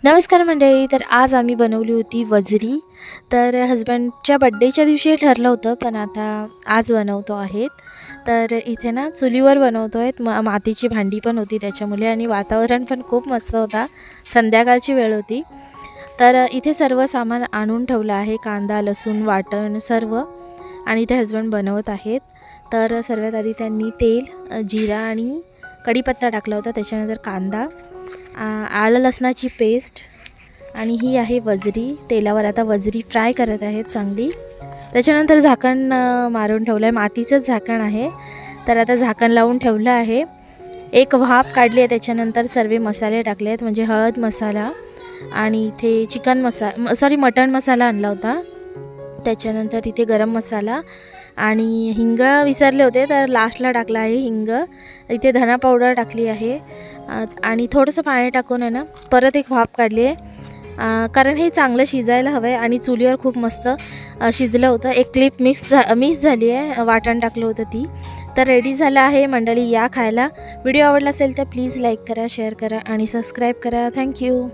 नमस्कार मंडळी. तर आज आम्ही बनवली होती वजरी. तर हजबंडच्या बड्डेच्या दिवशी ठरलं होतं, पण आता आज बनवतो आहेत. तर इथे ना चुलीवर बनवतो आहेत. मातीची भांडी पण होती त्याच्यामुळे आणि वातावरण पण खूप मस्त होता. संध्याकाळची वेळ होती. तर इथे सर्व सामान आणून ठेवलं आहे. कांदा, लसूण, वाटण सर्व, आणि इथे हजबंड बनवत आहेत. तर सर्वात आधी त्यांनी तेल, जिरा आणि कढीपत्ता टाकला होता. त्याच्यानंतर कांदा, आलं लसणाची पेस्ट, आणि ही आहे वजरी. तेलावर आता वजरी फ्राय करत आहेत चांगली. त्याच्यानंतर झाकण मारून ठेवलं आहे. मातीचंच झाकण आहे. तर आता झाकण लावून ठेवलं आहे. एक वाफ काढली आहे. त्याच्यानंतर सर्व मसाले टाकले आहेत, म्हणजे हळद मसाला, आणि इथे मटण मसाला आणला होता. त्याच्यानंतर इथे गरम मसाला आणि हिंग विसरले होते, तर लास्टला टाकला आहे हिंग. इथे धना पावडर टाकली आहे आणि थोडंसं पाणी टाकून आहे ना परत एक वाफ काढली आहे, कारण हे चांगलं शिजायला हवं आहे. आणि चुलीवर खूप मस्त शिजलं होतं. एक क्लिप मिस झाली आहे, वाटण टाकलं होतं ती. तर रेडी झालं आहे मंडळी, या खायला. व्हिडिओ आवडला असेल तर प्लीज लाईक करा, शेअर करा आणि सबस्क्राईब करा. थँक्यू.